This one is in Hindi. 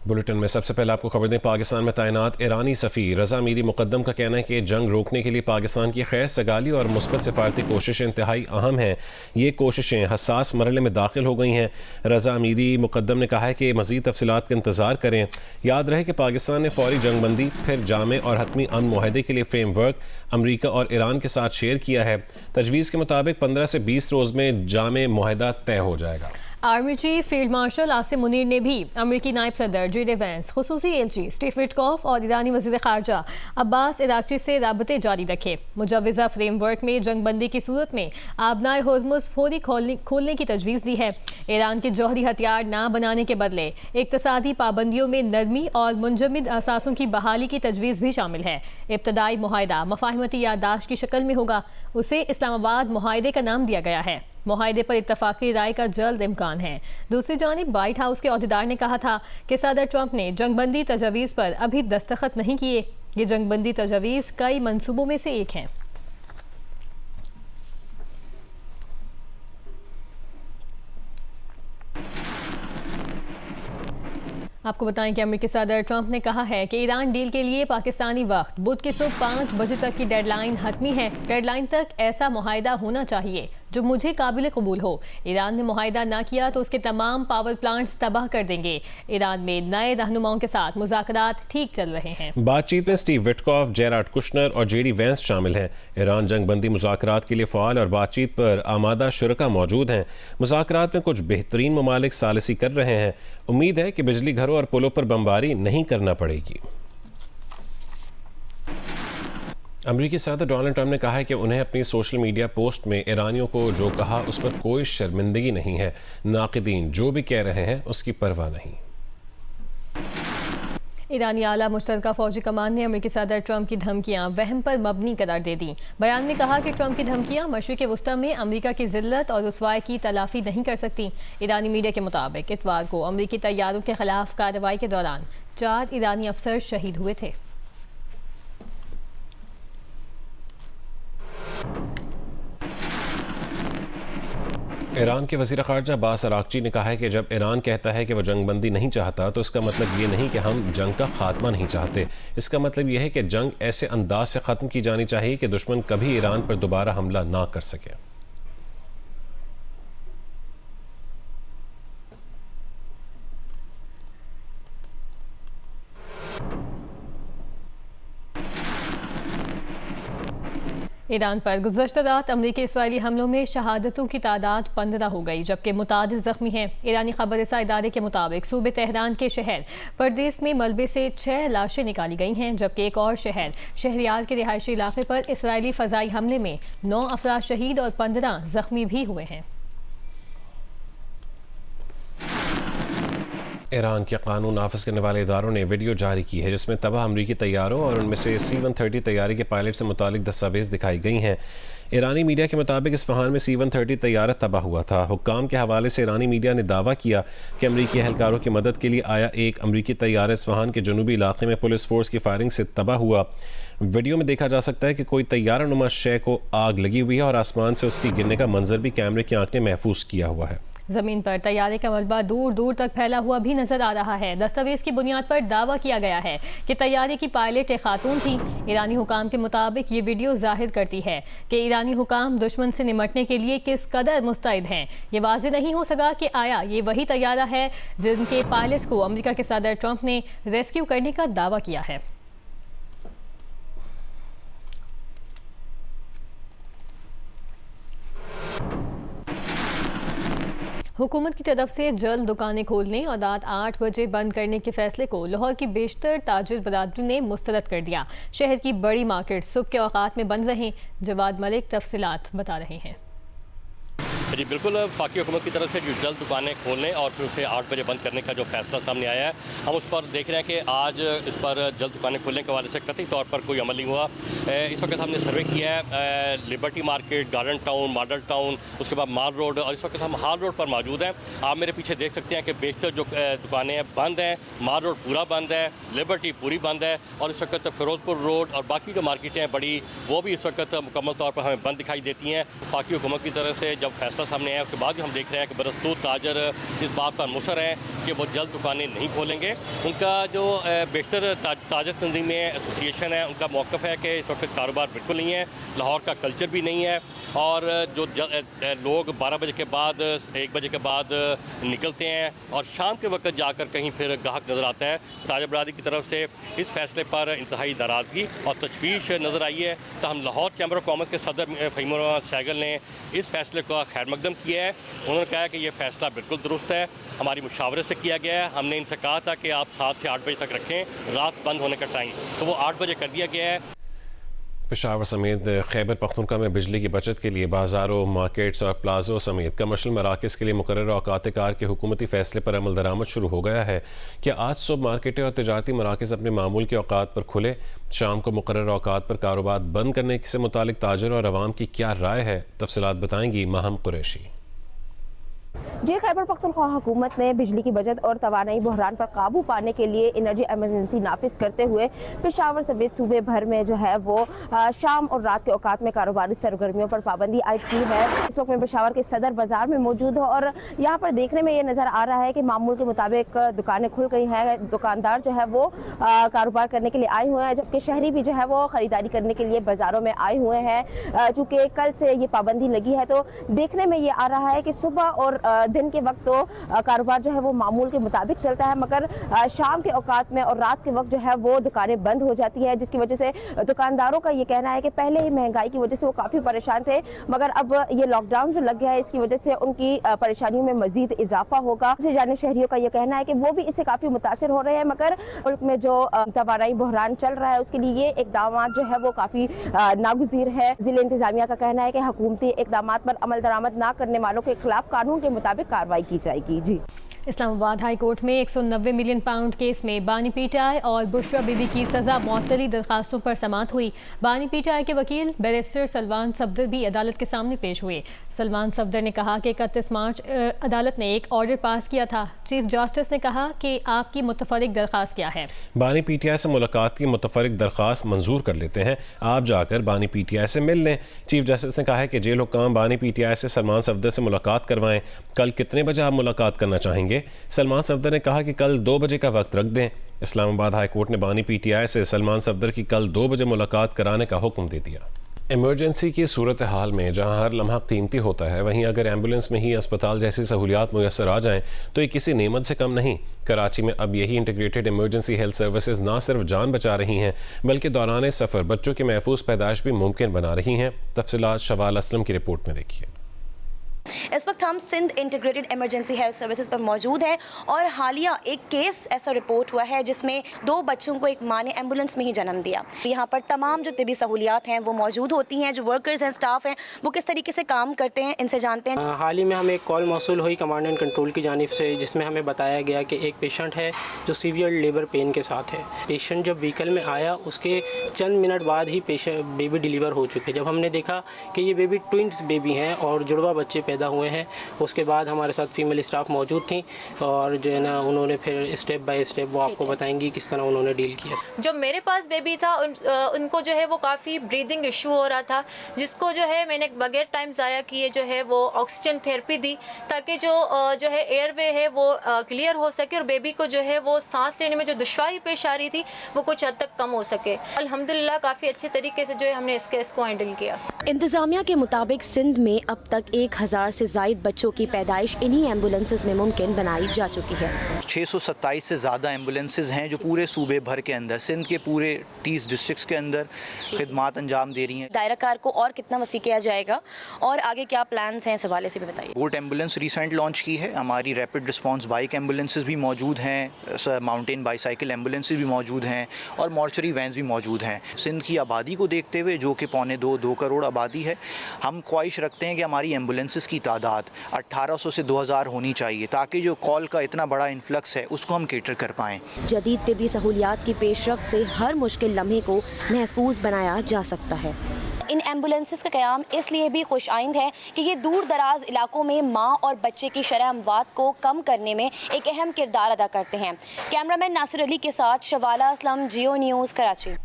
बुलेटिन में सबसे पहले आपको खबर दें, पाकिस्तान में तैनात ईरानी सफ़ीर रज़ा मीरी मुक़द्दम का कहना है कि जंग रोकने के लिए पाकिस्तान की खैर सगाली और मुस्बत सिफारती कोशिशें इंतहाई अहम हैं। ये कोशिशें हसास मरहले में दाखिल हो गई हैं। रज़ा मीरी मुक़द्दम ने कहा है कि मज़ीद तफसीलात का इंतज़ार करें। याद रहे कि पाकिस्तान ने फौरी जंगबंदी फिर जामे और हतमी अमन मुआहदे के लिए फ्रेमवर्क अमरीका और ईरान के साथ शेयर किया है। तजवीज़ के मुताबिक 15 से 20 रोज़ में जामे मुआहदा तय हो जाएगा। Army chief field marshal Asim Munir ने भी अमरीकी नायब सदर जे.डी. वैंस, खुसूसी एलची स्टीव विटकॉफ और ईरानी वज़ीर ख़ारजा अब्बास इराक़ची से राबते जारी रखे। मुजव्वज़ा फ्रेमवर्क में जंगबंदी की सूरत में आबनाए होर्मुज़ फौरी खोलने की तजवीज़ दी है। ईरान के जौहरी हथियार न बनाने के बदले इक़्तिसादी पाबंदियों में नरमी और मुंजमद असासों की बहाली की तजवीज़ भी शामिल है। इब्तदाई मुआहदा मफ़ाहिमती याददाश्त की शक्ल में होगा। उसे इस्लामाबाद मुआहदे का नाम दिया गया है। मुआहदे पर इत्तफाक़ी राय का जल्द इम्कान है। दूसरी जानिब व्हाइट हाउस के अहदेदार ने कहा था कि सदर ट्रंप ने जंगबंदी तजवीज़ पर अभी दस्तखत नहीं किए। ये जंगबंदी तजवीज़ कई मंसूबों में से एक हैं। आपको बताएं कि अमेरिकी सदर ट्रंप ने कहा है कि ईरान डील के लिए पाकिस्तानी वक्त बुध की सुबह 5 बजे तक की डेडलाइन हतमी है। डेडलाइन तक ऐसा मुआहदा होना चाहिए जो मुझे काबिल कबूल हो। ईरान ने मुआहदा ना किया तो उसके तमाम पावर प्लांट्स तबाह कर देंगे। ईरान में नए रहनुमाओं के साथ मुज़ाकरात ठीक चल रहे हैं। बातचीत में स्टीव विटकॉफ, जेराड कुशनर और जे.डी. वैंस शामिल हैं। ईरान जंगबंदी मुज़ाकरात के लिए फ़ाल और बातचीत पर आमादा शुरका मौजूद हैं। मुज़ाकरात में कुछ बेहतरीन ममालिक सालिसी कर रहे हैं। उम्मीद है कि बिजली घरों और पुलों पर बमबारी नहीं करना पड़ेगी। अमरीकी सदर डोनाल्ड ट्रंप ने कहा है कि उन्हें अपनी सोशल मीडिया पोस्ट में ईरानियों को जो कहा उस पर कोई शर्मिंदगी नहीं है। नाक़िदीन जो भी कह रहे हैं उसकी परवाह नहीं। ईरानी आला मुश्तरका फौजी कमान ने अमेरिकी सदर ट्रंप की धमकियां वहम पर मबनी करार दे दी। बयान में कहा कि ट्रंप की धमकियां मशरिक़ वस्ता में अमेरिका की जिल्लत और रुसवाई की तलाफी नहीं कर सकती। ईरानी मीडिया के मुताबिक इतवार को अमेरिकी तैयारों के खिलाफ कार्रवाई के दौरान 4 ईरानी अफसर शहीद हुए थे। ईरान के वज़ीर ख़ारजा अब्बास इराक़ची ने कहा है कि जब ईरान कहता है कि वह जंगबंदी नहीं चाहता तो इसका मतलब ये नहीं कि हम जंग का खात्मा नहीं चाहते। इसका मतलब यह है कि जंग ऐसे अंदाज से ख़त्म की जानी चाहिए कि दुश्मन कभी ईरान पर दोबारा हमला ना कर सके। ईरान पर गुज़श्ता रात अमरीकी इसराइली हमलों में शहादतों की तादाद 15 हो गई, जबकि मुतादिद ज़ख्मी हैं। ईरानी खबररसा इदारे के मुताबिक सूबे तेहरान के शहर परदेस में मलबे से 6 लाशें निकाली गई हैं, जबकि एक और शहर शहरियार के रिहायशी इलाके पर इसराइली फ़ज़ाई हमले में 9 अफराद शहीद और 15 ज़ख्मी भी हुए हैं। ईरान के कानून नाफिज करने वाले इदारों ने वीडियो जारी की है जिसमें तबाह अमरीकी तैयारों और उनमें से C-130 तैयारे के पायलट से मुतालिक दस्तावेज़ दिखाई गई हैं। ईरानी मीडिया के मुताबिक इस्फहान में C-130 तैयारा तबाह हुआ था। हुक्काम के हवाले से ईरानी मीडिया ने दावा किया कि अमरीकी एहलकारों की मदद के लिए आया एक अमरीकी तैयारा इस्फहान के जनूबी इलाके में पुलिस फोर्स की फायरिंग से तबाह हुआ। वीडियो में देखा जा सकता है कि कोई तैयारा नुमा शय को आग लगी हुई है और आसमान से उसकी गिरने का मंजर भी कैमरे की आंख ने महफूज किया हुआ है। जमीन पर तैयारे का मलबा दूर दूर तक फैला हुआ भी नजर आ रहा है। दस्तावेज की बुनियाद पर दावा किया गया है कि तैयारे की पायलट एक खातून थी। ईरानी हुकाम के मुताबिक ये वीडियो जाहिर करती है कि ईरानी हुकाम दुश्मन से निमटने के लिए किस कदर मुस्तैद हैं। ये वाज़ेह नहीं हो सका कि आया ये वही तैयारा है जिनके पायलट्स को अमेरिका के सदर ट्रंप ने रेस्क्यू करने का दावा किया है। हुकूमत की तरफ से जल्द दुकानें खोलने और रात 8 बजे बंद करने के फैसले को लाहौर की बेशतर ताजिर बरादरी ने मुस्तरद कर दिया। शहर की बड़ी मार्केट सुबह के औकात में बंद रहें। जवाद मलिक तफसीलात बता रहे हैं। जी बिल्कुल, पाकी हुकूमत की तरफ से जो जल्द दुकानें खोलने और फिर उसे 8 बजे बंद करने का जो फैसला सामने आया है, हम उस पर देख रहे हैं कि आज इस पर जल्द दुकानें खोलने के हवाले से कतई तौर पर कोई अमल नहीं हुआ। इस वक्त हमने सर्वे किया है liberty market, garden town, model town, उसके बाद माल रोड, और इस वक्त हम हाल रोड पर मौजूद हैं। आप मेरे पीछे देख सकते हैं कि बेशतर जो दुकानें हैं बंद हैं। माल रोड पूरा बंद है, लिबर्टी पूरी बंद है, और इस वक्त फिरोजपुर रोड और बाकी जो मार्केटें हैं बड़ी, वो भी इस वक्त मुकम्मल तौर पर हमें बंद दिखाई देती हैं। पाकी हुकूमत की तरफ से जब फैसला फैसला सामने आया उसके बाद भी हम देख रहे हैं कि बरस्तूर ताजर इस बात पर मुसर हैं कि वो जल्द दुकानें नहीं खोलेंगे। उनका जो बेशतर ताजर तंजीम एसोसिएशन है उनका मौक़िफ़ है कि इस वक्त कारोबार बिल्कुल नहीं है, लाहौर का कल्चर भी नहीं है और जो लोग 12 बजे के बाद 1 बजे के बाद निकलते हैं और शाम के वक्त जाकर कहीं फिर गाहक नज़र आता है। ताजर बरादरी की तरफ से इस फैसले पर इंतहाई नाराज़गी और तशवीश नज़र आई है। तहम लाहौर चैम्बर ऑफ कॉमर्स के सदर फ़हीम सहगल ने इस फैसले का खैर मकदम किया है। उन्होंने कहा कि यह फ़ैसला बिल्कुल दुरुस्त है, हमारी मुशावरे से किया गया है। हमने इनसे कहा था कि आप 7 से 8 बजे तक रखें रात बंद होने का टाइम, तो वो 8 बजे कर दिया गया है। पेशावर समेत खैबर पख्तूनख्वा में बिजली की बचत के लिए बाज़ारों, मार्केट्स और प्लाजों समेत कमर्शल मराकज़ के लिए मुकर्रर औकात कार के हुकूमती फैसले पर अमल दरामद शुरू हो गया है कि आज सुबह मार्केटें और तजारती मराकज़ अपने मामूल के औकात पर खुले। शाम को मुकर्रर औकात पर कारोबार बंद करने से मुतालिक ताजर और अवाम की क्या राय है, तफसीलात बताएंगी माहम कुरैशी। जी, खैबर पख्तूनख्वा हुकूमत ने बिजली की बचत और तवानाई बहरान पर काबू पाने के लिए एनर्जी एमरजेंसी नाफिज करते हुए पेशावर समेत सूबे भर में जो है वो शाम और रात के औकात में कारोबारी सरगर्मियों पर पाबंदी आयद की है। इस वक्त में पेशावर के सदर बाजार में मौजूद है और यहाँ पर देखने में ये नज़र आ रहा है कि मामूल के मुताबिक दुकानें खुल गई हैं, दुकानदार जो है वो कारोबार करने के लिए आए हुए हैं, जबकि शहरी भी जो है वो ख़रीदारी करने के लिए बाज़ारों में आए हुए हैं। चूँकि कल से ये पाबंदी लगी है तो देखने में ये आ रहा है कि सुबह और दिन के वक्त तो कारोबार जो है वो मामूल के मुताबिक चलता है, मगर शाम के औकात में और रात के वक्त जो है वो दुकानें बंद हो जाती है, जिसकी वजह से दुकानदारों का ये कहना है कि पहले ही महंगाई की वजह से वो काफ़ी परेशान थे, मगर अब ये लॉकडाउन जो लग गया है इसकी वजह से उनकी परेशानियों में मजीद इजाफा होगा। दूसरी जानिब शहरियों का ये कहना है कि वो भी इससे काफ़ी मुतासर हो रहे हैं, मगर मुल्क में जो तवानाई बहरान चल रहा है उसके लिए ये इकदाम जो है वो काफ़ी नागुज़ीर है। ज़िला इंतजामिया का कहना है कि हुकूमती इकदाम पर अमल दरामद न करने वालों के खिलाफ कानून के मुताबिक कार्रवाई की जाएगी। जी, इस्लामाबाद हाई कोर्ट में 190 मिलियन पाउंड केस में बानी पीटीआई और बुशरा बीबी की सज़ा मअतली दरखास्तों पर समाअत हुई। बानी पीटीआई के वकील बैरिस्टर सलमान सफदर भी अदालत के सामने पेश हुए। सलमान सफदर ने कहा कि 31 मार्च अदालत ने एक ऑर्डर पास किया था। चीफ जस्टिस ने कहा कि आपकी मुतफरिक दरख्वास्त क्या है। बानी पीटीआई से मुलाकात की मुतफरिक दरख्वास्त मंजूर कर लेते हैं, आप जाकर बानी पीटीआई से मिल लें। चीफ जस्टिस ने कहा है कि जेल हुक्काम बानी पीटीआई से सलमान सफदर से मुलाकात करवाएं। कल कितने बजे आप मुलाकात करना चाहेंगे? सलमान सफदर ने कहा कि कल 2 बजे का वक्त रख दें। इस्लामाबाद हाई कोर्ट ने बानी पीटीआई से सलमान सफदर की कल 2 बजे मुलाकात कराने का हुक्म दे दिया। इमरजेंसी की सूरत हाल में जहां हर लम्हा कीमती होता है, वहीं अगर एम्बुलेंस में ही अस्पताल जैसी सहूलियात मुयसर आ जाएं तो ये किसी नेमत से कम नहीं। कराची में अब यही इंटीग्रेटेड इमरजेंसी हेल्थ सर्विसेज ना सिर्फ जान बचा रही हैं बल्कि दौरान सफ़र बच्चों की महफूज पैदाइश भी मुमकिन बना रही हैं। तफसीलात शवाल असलम की रिपोर्ट में देखिए। इस वक्त हम Sindh integrated emergency health services पर मौजूद हैं और हालिया एक केस ऐसा रिपोर्ट हुआ है जिसमें 2 बच्चों को एक माँ ने एम्बुलेंस में ही जन्म दिया। यहाँ पर तमाम जो तिबी सहूलियात हैं वो मौजूद होती हैं, जो वर्कर्स हैं, स्टाफ हैं, वो किस तरीके से काम करते हैं, इनसे जानते हैं। हाल ही में हमें एक कॉल मौसूल हुई कमांड एंड कंट्रोल की जानिब से, जिसमें हमें बताया गया कि एक पेशेंट है जो सीवियर लेबर पेन के साथ है। पेशेंट जब व्हीकल में आया उसके चंद मिनट बाद ही बेबी डिलीवर हो चुके। जब हमने देखा कि ये बेबी ट्विंस बेबी हैं और जुड़वा बच्चे पैदा हुए हैं, उसके बाद हमारे साथ फीमेल स्टाफ मौजूद थी और जो है ना उन्होंने फिर स्टेप बाय स्टेप वो आपको बताएंगी किस तरह उन्होंने डील किया। जो मेरे पास बेबी था उनको जो है वो काफ़ी ब्रीदिंग इशू हो रहा था, जिसको जो है मैंने बगैर टाइम ज़ाया किए जो है वो ऑक्सीजन थेरेपी दी ताकि जो है एयरवे है वो क्लियर हो सके और बेबी को जो है वो सांस लेने में जो दुश्वारी पेश आ रही थी वो कुछ हद तक कम हो सके। अल्हम्दुलिल्लाह काफ़ी अच्छे तरीके से जो है हमने इस केस को हैंडल किया। इंतजामिया के मुताबिक सिंध में अब तक 1000 से ज़ायद बच्चों की पैदाइश इन्हीं एम्बुलेंसेज में मुमकिन बनाई जा चुकी है। 627 से ज़्यादा एम्बुलेंसेज हैं जो पूरे सूबे भर के अंदर, सिंध के पूरे 30 डिस्ट्रिक्ट्स के अंदर खिदमात अंजाम दे रही हैं। दायरा कार को और कितना वसी किया जाएगा और आगे क्या प्लान्स हैं, इस हवाले से भी बताइए। गोट एम्बुलेंस रिसेंट लॉन्च की है, हमारी रैपिड रिस्पॉन्स बाइक एम्बुलेंसेज भी मौजूद हैं, माउंटेन बाईसाइकिल एम्बुलेंसेज भी मौजूद हैं और मॉर्चरी वैन्स भी मौजूद हैं। सिंध की आबादी को देखते हुए, जो कि 2.25 करोड़ आबादी है, हम ख्वाहिश रखते हैं कि हमारी एम्बुलेंसेज की तादाद 1800 से 2000 होनी चाहिए ताकि जो कॉल का इतना बड़ा इन्फ्लक्स है उसको हम केटर कर पाएँ। जदीद तिबी सहूलियात की पेशरफ से हर मुश्किल लम्हे को महफूज बनाया जा सकता है। इन एम्बुलेंसेस का क़याम इसलिए भी खुश आइंद है कि ये दूर दराज इलाकों में माँ और बच्चे की शरह अमवात को कम करने में एक अहम किरदार अदा करते हैं। कैमरामैन नासिर अली के साथ शवाला असलम, जियो न्यूज़, कराची।